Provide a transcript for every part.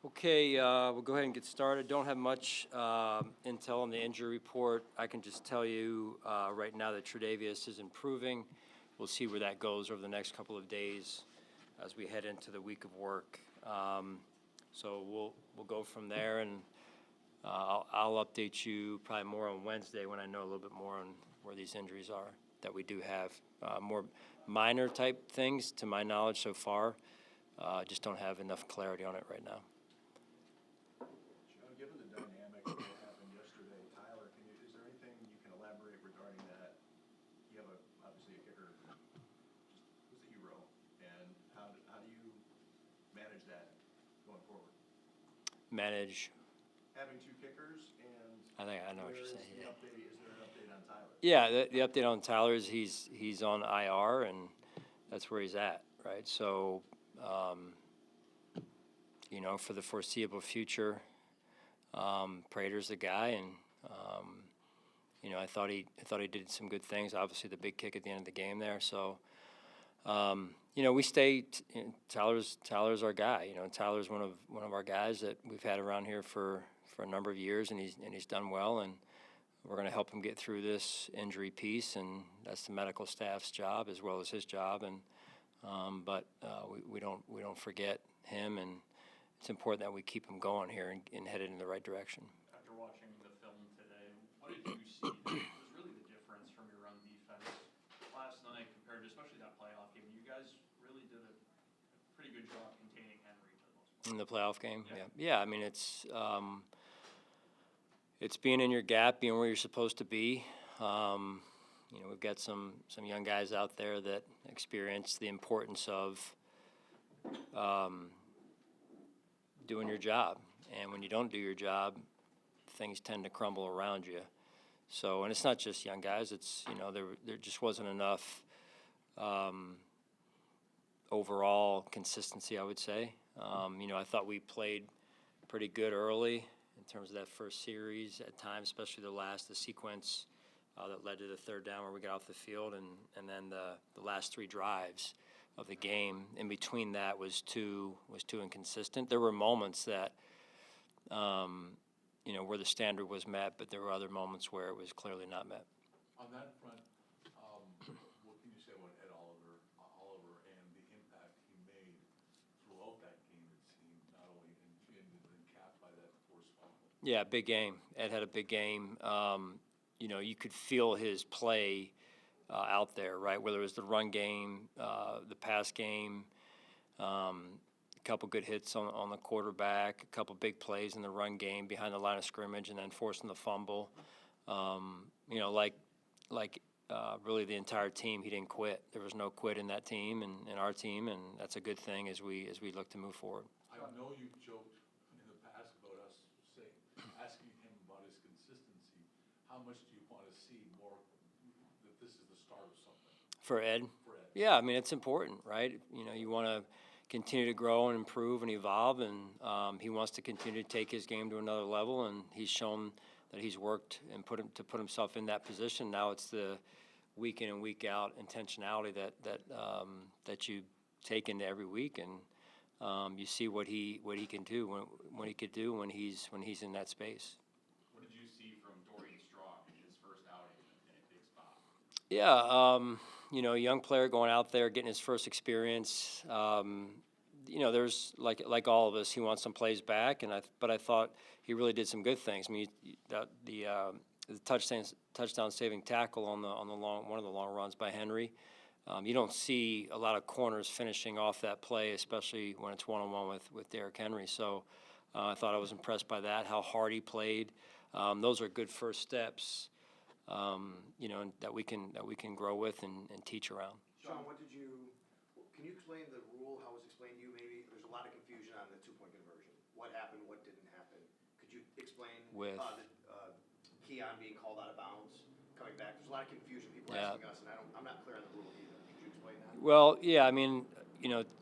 Okay, we'll go ahead and get started. Don't have much intel on the injury report. I can just tell you right now that Tre'Davious is improving. We'll see where that goes over the next couple of days as we head into the week of work. So we'll go from there, and I'll update you probably more on Wednesday when I know a little bit more on where these injuries are that we do have. More minor type things, to my knowledge so far. Just don't have enough clarity on it right now. Given the dynamic of what happened yesterday, Tyler, is there anything you can elaborate regarding that? You have obviously a kicker just was a hero, and how do you manage that going forward? Manage having two kickers, and I think I know what you're saying. Is there an update on Tyler? Yeah, the update on Tyler is he's on IR, and that's where he's at, right? So, for the foreseeable future, Prater's the guy, and I thought he did some good things. Obviously, the big kick at the end of the game there. So, we stay. Tyler's our guy. Tyler's one of our guys that we've had around here for a number of years, and he's done well, and we're going to help him get through this injury piece, and that's the medical staff's job as well as his job. And but we don't forget him, and it's important that we keep him going here and headed in the right direction. After watching the film today, what did you see that was really the difference from your run defense last night compared to especially that playoff game? You guys really did a pretty good job containing Henry for the most part. In the playoff game? Yeah. I mean, it's being in your gap, being where you're supposed to be. We've got some young guys out there that experience the importance of doing your job, and when you don't do your job, things tend to crumble around you. So, and it's not just young guys. It's there just wasn't enough overall consistency, I would say. I thought we played pretty good early in terms of that first series at times, especially the sequence that led to the third down where we got off the field, and then the last three drives of the game. In between that was too inconsistent. There were moments that where the standard was met, but there were other moments where it was clearly not met. On that front, what can you say about Ed Oliver and the impact he made throughout that game? It seemed not only in capped by that forced fumble. Yeah, big game. Ed had a big game. You could feel his play out there, right? Whether it was the run game, the pass game, a couple good hits on the quarterback, a couple big plays in the run game behind the line of scrimmage, and then forcing the fumble. Really the entire team, he didn't quit. There was no quit in that team and in our team, and that's a good thing as we look to move forward. I know you've joked in the past about us asking him about his consistency. How much do you want to see more that this is the start of something? For Ed? Yeah, I mean, it's important, right? You want to continue to grow and improve and evolve, and he wants to continue to take his game to another level, and he's shown that he's worked and put himself in that position. Now it's the week in and week out intentionality that you take into every week, and you see what he can do when he's in that space. What did you see from Dorian Strong in his first outing in a big spot? Yeah, young player going out there, getting his first experience. There's like all of us, he wants some plays back, but I thought he really did some good things. I mean, the touchdown saving tackle on one of the long runs by Henry. You don't see a lot of corners finishing off that play, especially when it's one-on-one with Derrick Henry. So I thought I was impressed by that, how hard he played. Those are good first steps, and that we can grow with and teach around. Sean, can you explain the rule, how it was explained to you maybe? There's a lot of confusion on the two-point conversion. What happened, what didn't happen? Could you explain With Keon being called out of bounds, coming back? There's a lot of confusion. People asking us, and I'm not clear on the rule either. Could you explain that? Well, yeah, I mean,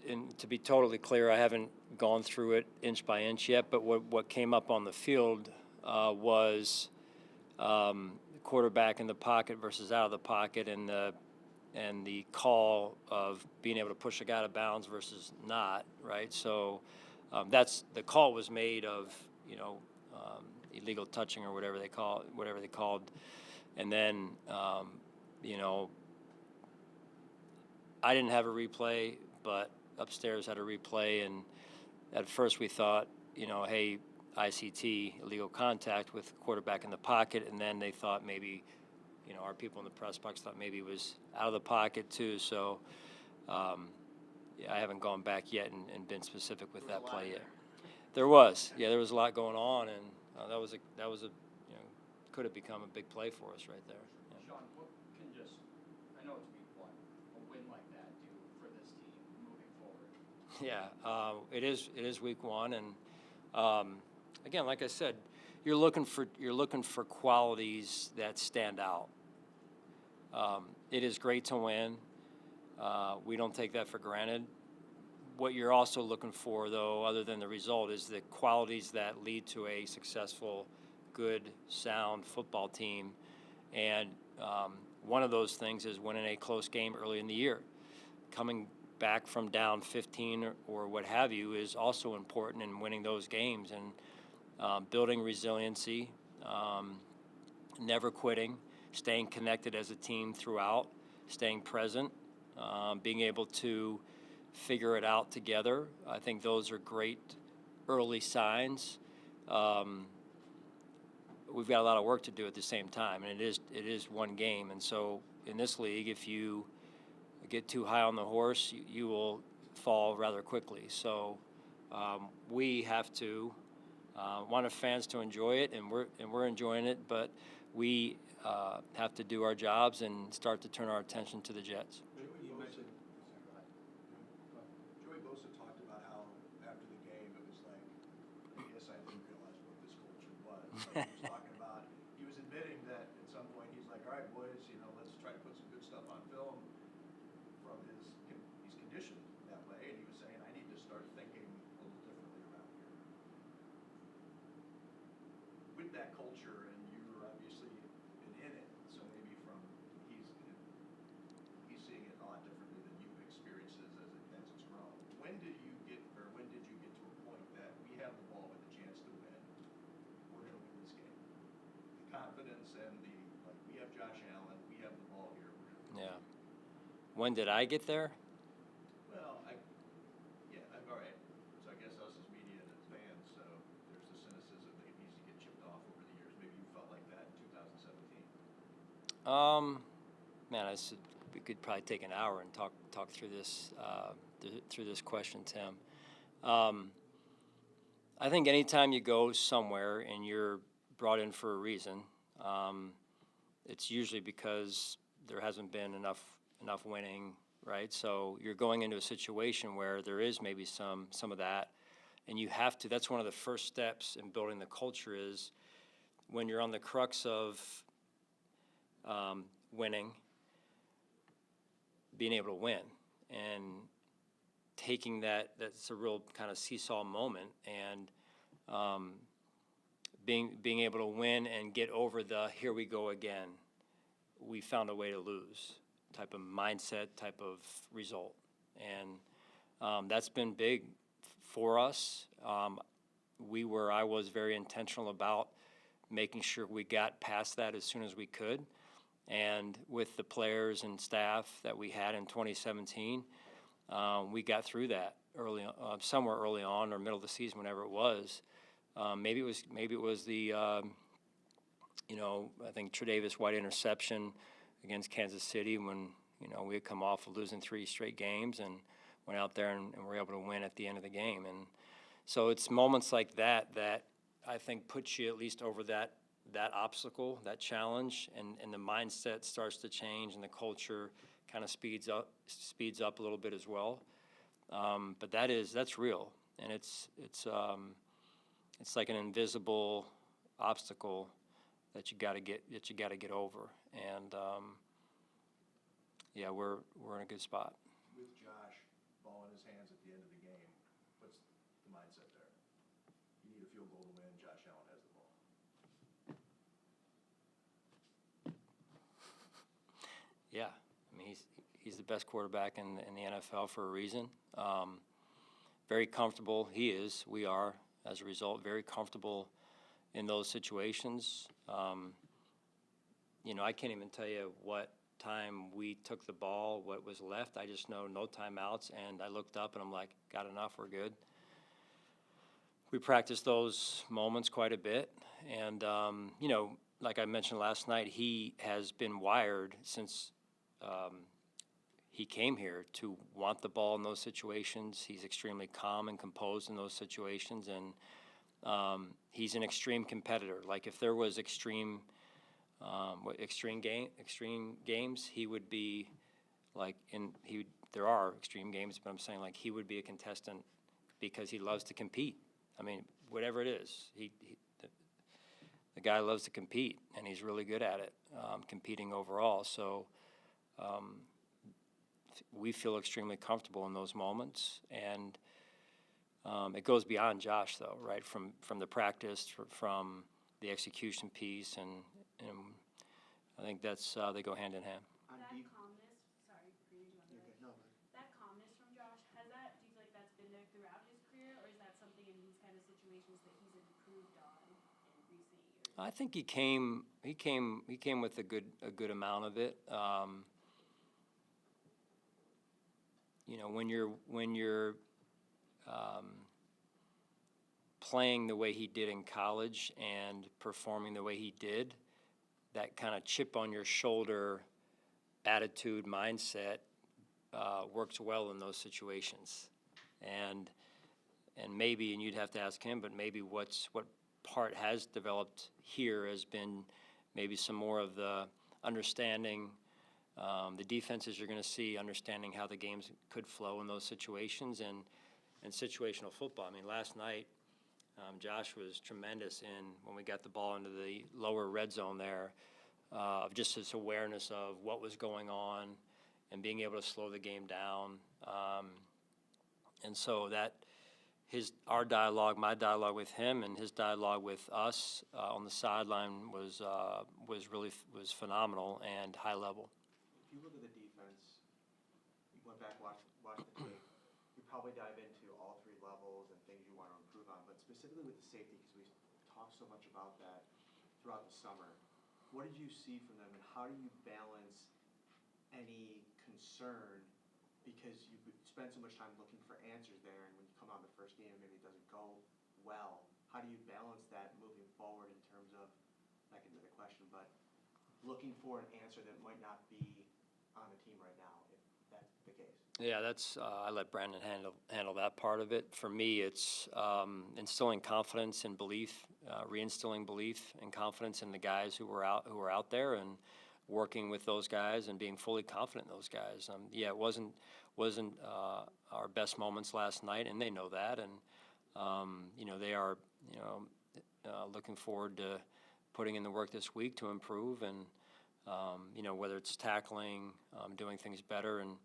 and to be totally clear, I haven't gone through it inch by inch yet, but what came up on the field was quarterback in the pocket versus out of the pocket, and the call of being able to push a guy out of bounds versus not, right? So That's the call was made of, illegal touching or whatever they called, and then, I didn't have a replay, but upstairs had a replay, and at first we thought, hey, ICT, illegal contact with quarterback in the pocket, and then they thought maybe, our people in the press box thought maybe it was out of the pocket too. So, I haven't gone back yet and been specific with that play yet. There was a lot going on, and that was a could have become a big play for us right there. Yeah. Sean, what can I know it's week one, a win like that do for this team moving forward? Yeah, it is week one, and again, like I said, you're looking for qualities that stand out. It is great to win. We don't take that for granted. What you're also looking for, though, other than the result, is the qualities that lead to a successful, good, sound football team. And one of those things is winning a close game early in the year. Coming back from down 15 or what have you is also important in winning those games, and building resiliency, never quitting, staying connected as a team throughout, staying present, being able to figure it out together. I think those are great early signs. We've got a lot of work to do at the same time, and it is one game. And so in this league, if you get too high on the horse, you will fall rather quickly. So we have to want fans to enjoy it, and we're enjoying it, but we have to do our jobs and start to turn our attention to the Jets. Joey Bosa talked about how after the game it was like, I guess I didn't realize what this culture was. He was talking about, he was admitting that at some point he's like, all right, boys, let's try to put some good stuff on film from he's conditioned that way, and he was saying, I need to start thinking a little differently around here. With that culture, and you're obviously been in it, so maybe he's seeing it a lot differently than you've experienced it as it's grown. When did you get to a point that we have the ball with a chance to win? We're going to win this game. The confidence and we have Josh Allen, we have the ball here. We're going to win. Yeah. When did I get there? Well, all right. So I guess us as media and as fans, so there's the cynicism that needs to get chipped off over the years. Maybe you felt like that in 2017. Man, we could probably take an hour and talk through this question, Tim. I think anytime you go somewhere and you're brought in for a reason, it's usually because there hasn't been enough winning, right? So you're going into a situation where there is maybe some of that, and you have to. That's one of the first steps in building the culture is when you're on the crux of winning, being able to win, and taking that's a real kind of seesaw moment, and being able to win and get over the here we go again, we found a way to lose type of mindset, type of result, and that's been big for us. I was very intentional about making sure we got past that as soon as we could. And with the players and staff that we had in 2017, we got through that somewhere early on or middle of the season, whenever it was. Maybe it was the I think Tre'Davious White interception against Kansas City when we had come off of losing 3 straight games and went out there and were able to win at the end of the game. And so it's moments like that I think puts you at least over that obstacle, that challenge, and the mindset starts to change, and the culture kind of speeds up a little bit as well. But that's real, and it's like an invisible obstacle that you got to get over. And we're in a good spot. With Josh ball in his hands at the end of the game, what's the mindset there? You need a field goal to win. Josh Allen has the ball. Yeah, I mean he's the best quarterback in the NFL for a reason. very comfortable. We are, as a result, very comfortable in those situations. I can't even tell you what time we took the ball, what was left. I just know no timeouts, and I looked up and I'm like, got enough, we're good. We practiced those moments quite a bit, and like I mentioned last night, he has been wired since he came here to want the ball in those situations. He's extremely calm and composed in those situations, and he's an extreme competitor. Like if there was extreme games, he would be like there are extreme games, but I'm saying like he would be a contestant because he loves to compete. I mean, whatever it is, the guy loves to compete, and he's really good at it, competing overall. So we feel extremely comfortable in those moments, and it goes beyond Josh, though, right? From the practice, from the execution piece, and I think that's they go hand in hand. On That deep, calmness, sorry for you to you're interrupt. good, no, but That calmness from Josh, do you feel like that's been there throughout his career, or is that something in these kind of situations that he's improved on in recent years? I think he came with a good amount of it. When you're playing the way he did in college and performing the way he did, that kind of chip on your shoulder attitude, mindset works well in those situations. And maybe, and you'd have to ask him, but maybe what part has developed here has been maybe some more of the understanding, the defenses you're going to see, understanding how the games could flow in those situations, and situational football. I mean, last night, Josh was tremendous when we got the ball into the lower red zone there, of just his awareness of what was going on and being able to slow the game down. And so our dialogue, my dialogue with him, and his dialogue with us on the sideline was phenomenal and high level. if you look at the defense, you went back, watched the tape, you probably dive into all three levels and things you want to improve on, but specifically with the safety, because we talked so much about that throughout the summer. What did you see from them, and how do you balance any concern, because you spend so much time looking for answers there, and when you come out in the first game, maybe it doesn't go well. How do you balance that moving forward in terms of, not getting to the question, but looking for an answer that might not be on the team right now, if that's the case? Yeah, I let Brandon handle that part of it. For me, it's instilling confidence and belief, reinstilling belief and confidence in the guys who are out there, and working with those guys and being fully confident in those guys. It wasn't our best moments last night, and they know that, and they are looking forward to putting in the work this week to improve, and whether it's tackling, doing things better, and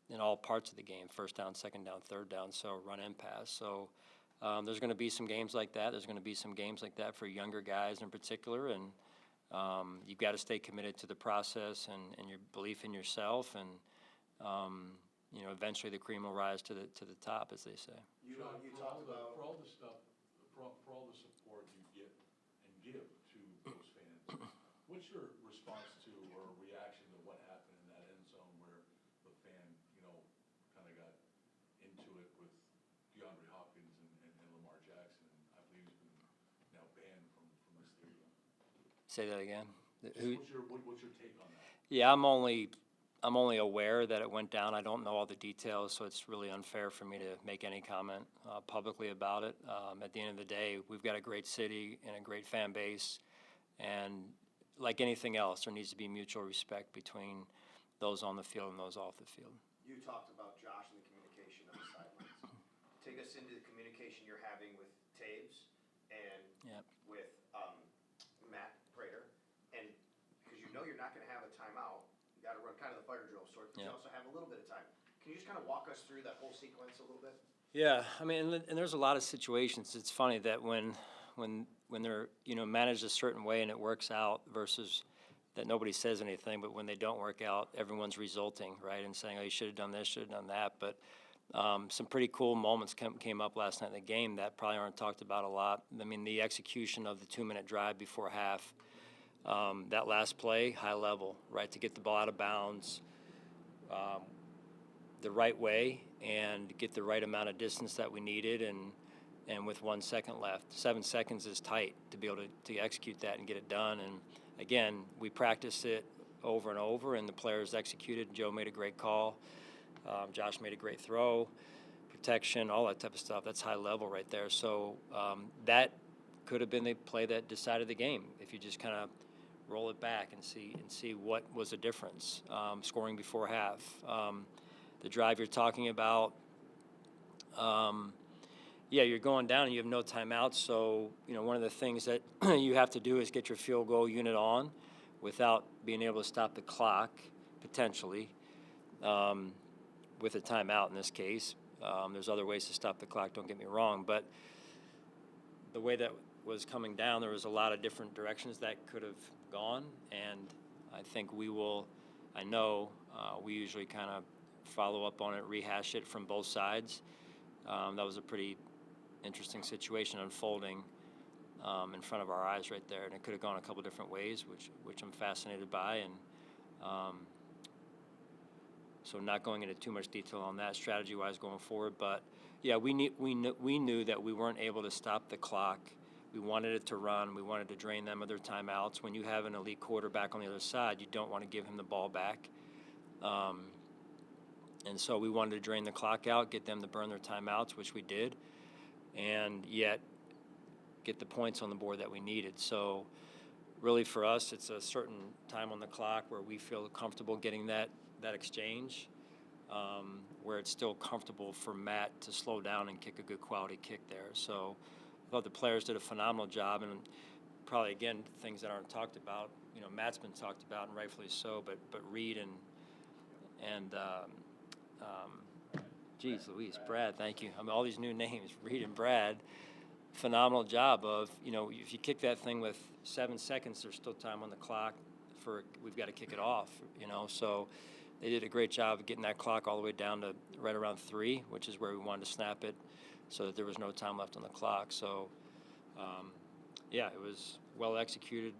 in all parts of the game, first down, second down, third down, so run and pass. So there's going to be some games like that. There's going to be some games like that for younger guys in particular, and you've got to stay committed to the process and your belief in yourself, and eventually the cream will rise to the top, as they say. You For talked about. for all the stuff, for all the support you get and give to those fans, what's your response to or reaction to what happened in that end zone where the fan, kind of got into it with DeAndre Hopkins and Lamar Jackson? I believe he's been now banned from the stadium. Say that again. What's your take on that? Yeah, I'm only aware that it went down. I don't know all the details, so it's really unfair for me to make any comment publicly about it. At the end of the day, we've got a great city and a great fan base, and like anything else, there needs to be mutual respect between those on the field and those off the field. You talked about Josh and the communication on the sidelines. Take us into the communication you're having with Taves and Yep. with Matt Prater, and because you're not going to have a timeout, you got to run kind of the fire drill sort. But you Yep. also have a little bit of time. Can you just kind of walk us through that whole sequence a little bit? Yeah, I mean, and there's a lot of situations. It's funny that when they're managed a certain way and it works out, versus that nobody says anything, but when they don't work out, everyone's resulting, right, and saying, oh, you should have done this, should have done that. But Some pretty cool moments came up last night in the game that probably aren't talked about a lot. I mean, the execution of the 2-minute drive before half, that last play, high level, right, to get the ball out of bounds the right way and get the right amount of distance that we needed, and with 1 second left. 7 seconds is tight to be able to execute that and get it done. And again, we practiced it over and over, and the players executed. Joe made a great call. Josh made a great throw, protection, all that type of stuff. That's high level right there. So that could have been the play that decided the game if you just kind of roll it back and see what was the difference. Scoring before half, the drive you're talking about. Yeah, you're going down and you have no timeouts. So one of the things that you have to do is get your field goal unit on without being able to stop the clock potentially. With a timeout in this case. There's other ways to stop the clock, don't get me wrong, but the way that was coming down, there was a lot of different directions that could have gone, and I think we usually kind of follow up on it, rehash it from both sides. That was a pretty interesting situation unfolding in front of our eyes right there, and it could have gone a couple different ways, which I'm fascinated by, and so not going into too much detail on that strategy-wise going forward, but yeah, we knew that we weren't able to stop the clock. We wanted it to run. We wanted to drain them of their timeouts. When you have an elite quarterback on the other side, you don't want to give him the ball back. And so we wanted to drain the clock out, get them to burn their timeouts, which we did, and yet get the points on the board that we needed. So really for us, it's a certain time on the clock where we feel comfortable getting that exchange, where it's still comfortable for Matt to slow down and kick a good quality kick there. So I thought the players did a phenomenal job, and probably, again, things that aren't talked about. Matt's been talked about, and rightfully so, but Reed and geez Louise, Brad, thank you. I mean, all these new names, Reed and Brad, phenomenal job of, if you kick that thing with 7 seconds, there's still time on the clock we've got to kick it off, so they did a great job of getting that clock all the way down to right around 3, which is where we wanted to snap it so that there was no time left on the clock. So, yeah, it was well executed.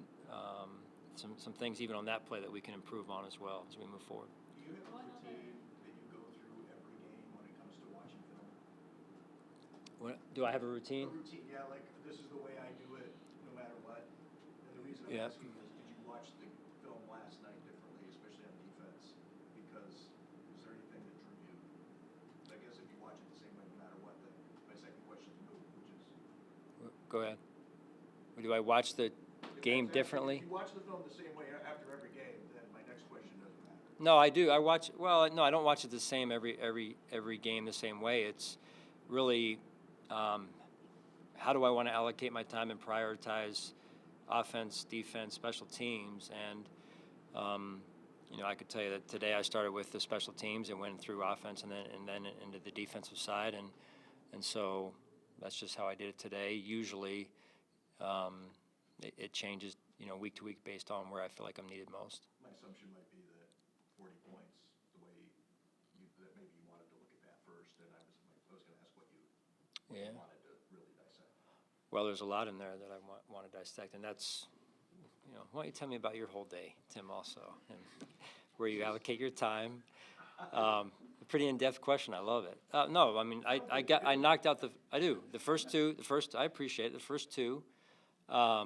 Some things even on that play that we can improve on as well as we move forward. Do you have a routine that you go through every game when it comes to watching film? Do I have a routine? A routine, yeah, like this is the way I do it no matter what. And the reason I'm Yeah. asking is, did you watch the film last night differently, especially on defense? Because is there anything that drew you? I guess if you watch it the same way no matter what, then my second question is moot, which is. Go ahead. Do I watch the game differently? If you watch the film the same way after every game, then my next question doesn't matter. No, I do. I don't watch it the same every game the same way. It's really how do I want to allocate my time and prioritize offense, defense, special teams, and I could tell you that today I started with the special teams and went through offense and then into the defensive side, and so that's just how I did it today. Usually, it changes week to week based on where I feel like I'm needed most. My assumption might be that 40 points, the way that maybe you wanted to look at that first, and I was going to ask what you wanted to really dissect. Well, there's a lot in there that I want to dissect, and that's, why don't you tell me about your whole day, Tim, also, and where you allocate your time. A pretty in-depth question. I love it. No, I mean, I knocked out the first two. I appreciate it. The first two, I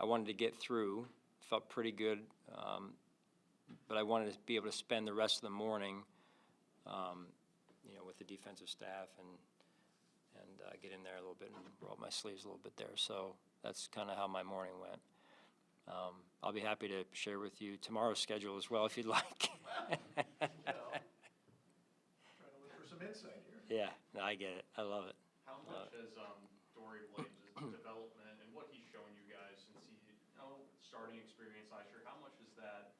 wanted to get through. Felt pretty good, but I wanted to be able to spend the rest of the morning, with the defensive staff and get in there a little bit and roll up my sleeves a little bit there. So that's kind of how my morning went. I'll be happy to share with you tomorrow's schedule as well if you'd like. Trying to look for some insight here. Yeah, no, I get it. I love it. How much has Dorian Williams' development and what he's shown you guys since he, starting experience last year, how much has that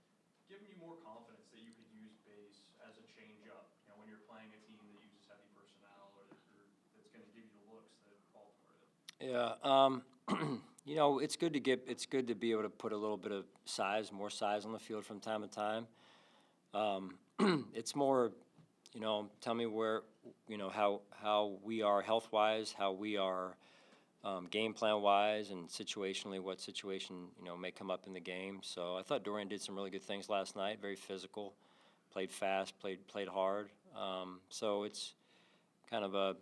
given you more confidence that you could use base as a change-up, when you're playing a team that uses heavy personnel or that's going to give you the looks that Baltimore did? Yeah, it's good to be able to put a little bit of more size on the field from time to time. It's more tell me where, how we are health-wise, how we are game plan-wise, and situationally, what situation, may come up in the game. So I thought Dorian did some really good things last night, very physical, played fast, played hard. So it's kind of a,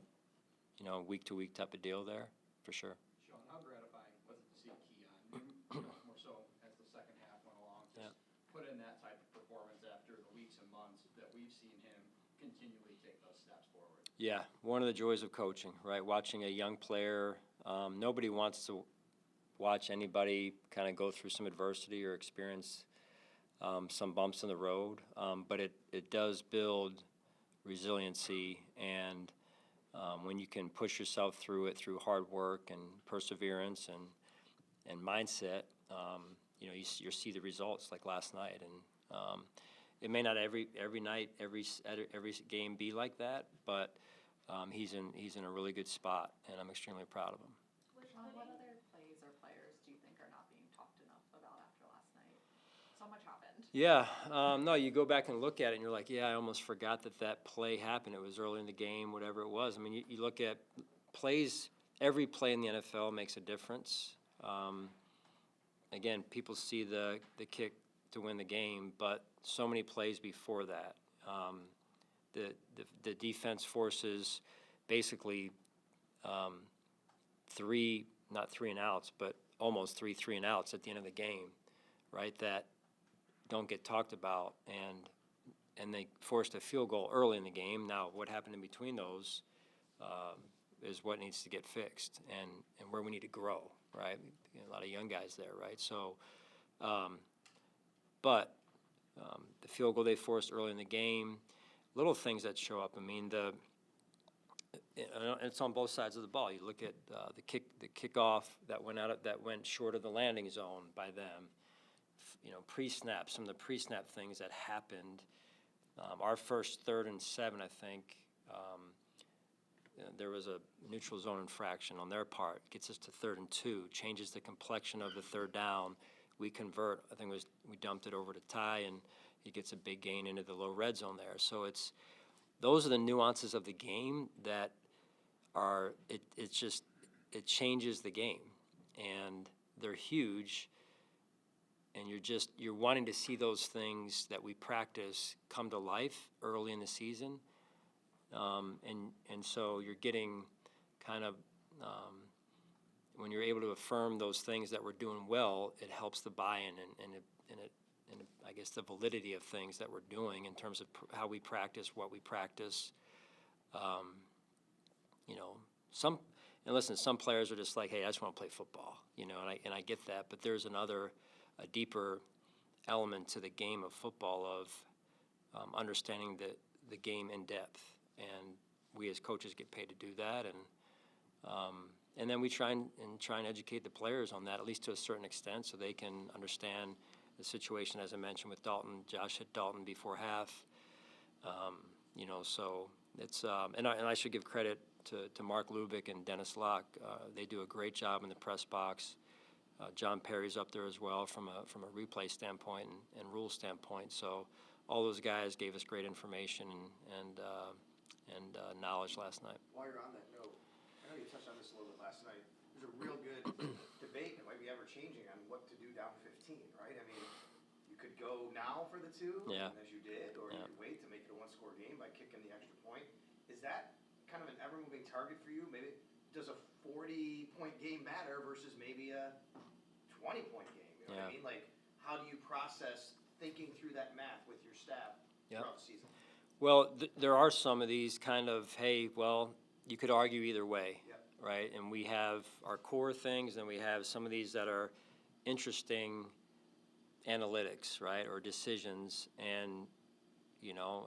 week-to-week type of deal there, for sure. Sean, how gratifying was it to see Keon, more so as the second half went along, just put in that type of performance after the weeks and months that we've seen him continually take those steps forward? Yeah, one of the joys of coaching, right? Watching a young player, nobody wants to watch anybody kind of go through some adversity or experience some bumps in the road, but it does build resiliency, and when you can push yourself through it through hard work and perseverance and mindset, you see the results like last night. And it may not every night, every game be like that, but he's in a really good spot, and I'm extremely proud of him. Sean, what other plays or players do you think are not being talked enough about after last night? So much happened. Yeah, no, you go back and look at it, and you're like, yeah, I almost forgot that play happened. It was early in the game, whatever it was. I mean, you look at plays, every play in the NFL makes a difference. Again, people see the kick to win the game, but so many plays before that. The defense forces basically not 3 and outs, but almost 3 and outs at the end of the game, right? That don't get talked about, and they forced a field goal early in the game. Now, what happened in between those is what needs to get fixed, and where we need to grow, right? A lot of young guys there, right? So, but the field goal they forced early in the game, little things that show up. I mean, it's on both sides of the ball. You look at the kickoff that went short of the landing zone by them. Pre-snap, some of the pre-snap things that happened. Our first 3rd and 7, I think, there was a neutral zone infraction on their part. Gets us to 3rd and 2, changes the complexion of the 3rd down. We convert. I think we dumped it over to Ty, and he gets a big gain into the low red zone there. So those are the nuances of the game that are it changes the game, and they're huge. And you're wanting to see those things that we practice come to life early in the season, and so you're getting kind of when you're able to affirm those things that we're doing well, it helps the buy-in and I guess the validity of things that we're doing in terms of how we practice, what we practice. Some players are just like, hey, I just want to play football, and I get that, but there's a deeper element to the game of football of understanding the game in depth, and we as coaches get paid to do that, and then we try and educate the players on that, at least to a certain extent, so they can understand the situation. As I mentioned with Dalton, Josh hit Dalton before half, so it's and I should give credit to Mark Lubick and Dennis Locke. They do a great job in the press box. John Perry's up there as well from a replay standpoint and rule standpoint. So all those guys gave us great information and knowledge last night. While you're on that note, I know you touched on this a little bit last night. There's a real good debate that might be ever changing on what to do down 15, right? I mean, you could go now for the 2, as you did, or you could wait to make it a 1-score game by kicking the extra point. Is that kind of an ever-moving target for you? Maybe does a 40-point game matter versus maybe a 20-point game? You know what I mean? Like, how do you process thinking through that math with your staff throughout the season? Well, there are some of these kind of, hey, well, you could argue either way, right? And we have our core things, and we have some of these that are interesting analytics, right, or decisions. And,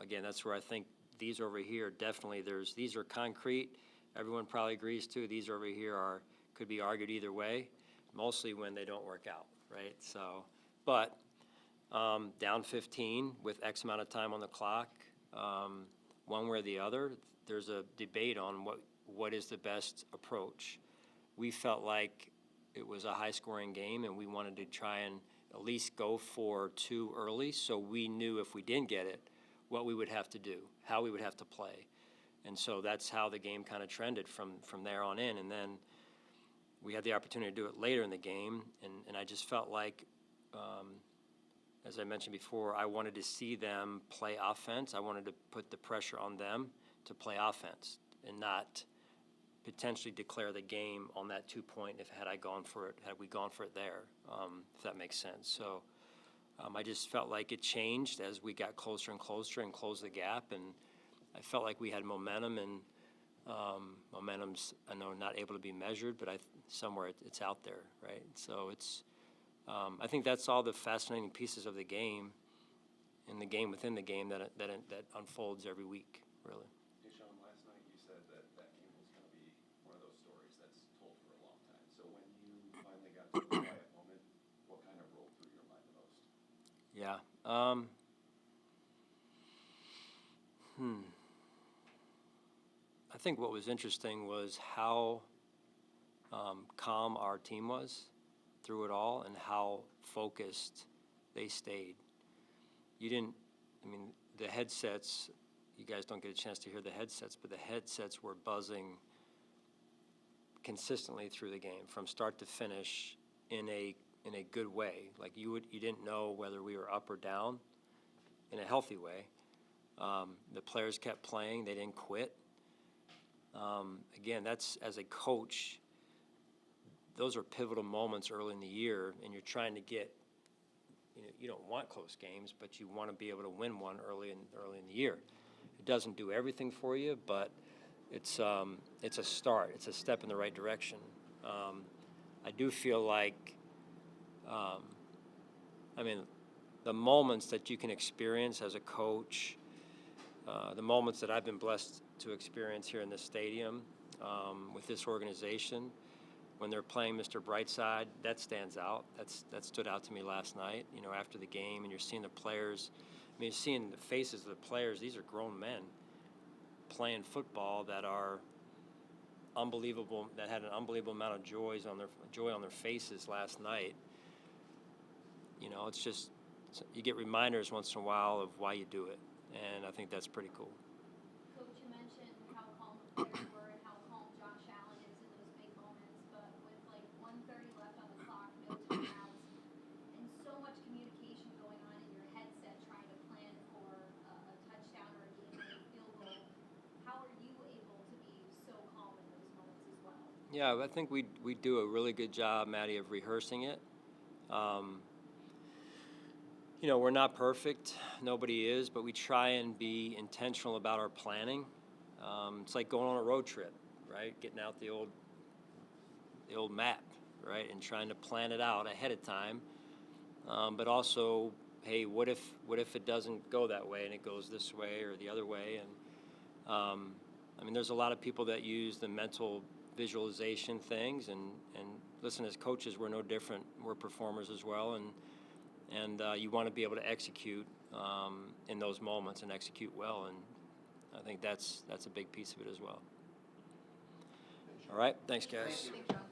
again, that's where I think these over here, definitely these are concrete. Everyone probably agrees too. These over here could be argued either way, mostly when they don't work out, right? So, but down 15 with X amount of time on the clock, one way or the other, there's a debate on what is the best approach. We felt like it was a high-scoring game, and we wanted to try and at least go for 2 early, so we knew if we didn't get it, what we would have to do, how we would have to play. And so that's how the game kind of trended from there on in. And then we had the opportunity to do it later in the game, and I just felt like, as I mentioned before, I wanted to see them play offense. I wanted to put the pressure on them to play offense and not potentially declare the game on that 2-point had we gone for it there, if that makes sense. So I just felt like it changed as we got closer and closer and closed the gap, and I felt like we had momentum, and momentum's, I know, not able to be measured, but somewhere it's out there, right? So it's, I think that's all the fascinating pieces of the game, and the game within the game that unfolds every week, really. Hey, Sean, last night you said that game was going to be one of those stories that's told for a long time. So when you finally got to a quiet moment, what kind of rolled through your mind the most? Yeah. I think what was interesting was how calm our team was through it all and how focused they stayed. The headsets, you guys don't get a chance to hear the headsets, but the headsets were buzzing consistently through the game from start to finish in a good way. Like you didn't know whether we were up or down in a healthy way. The players kept playing, they didn't quit. Again, that's, as a coach, those are pivotal moments early in the year, and you're trying to get, you don't want close games, but you want to be able to win one early in the year. It doesn't do everything for you, but it's a start. It's a step in the right direction. I do feel like, the moments that you can experience as a coach, the moments that I've been blessed to experience here in this stadium with this organization, when they're playing Mr. Brightside, that stands out. That stood out to me last night, after the game, and you're seeing the players. You're seeing the faces of the players. These are grown men playing football that are unbelievable, that had an unbelievable amount of joy on their faces last night. It's just, you get reminders once in a while of why you do it, and I think that's pretty cool. Coach, you mentioned how calm the players were and how calm Josh Allen is in those big moments, but with like 1:30 left on the clock, no timeouts, and so much communication going on in your headset trying to plan for a touchdown or a game-winning field goal, how are you able to be so calm in those moments as well? Yeah, I think we do a really good job, Maddie, of rehearsing it. We're not perfect. Nobody is, but we try and be intentional about our planning. It's like going on a road trip, right? Getting out the old map, right, and trying to plan it out ahead of time. But also, hey, what if it doesn't go that way and it goes this way or the other way? And there's a lot of people that use the mental visualization things, and listen, as coaches, we're no different. We're performers as well, and you want to be able to execute in those moments and execute well, and I think that's a big piece of it as well. All right, thanks, guys. Thanks, John.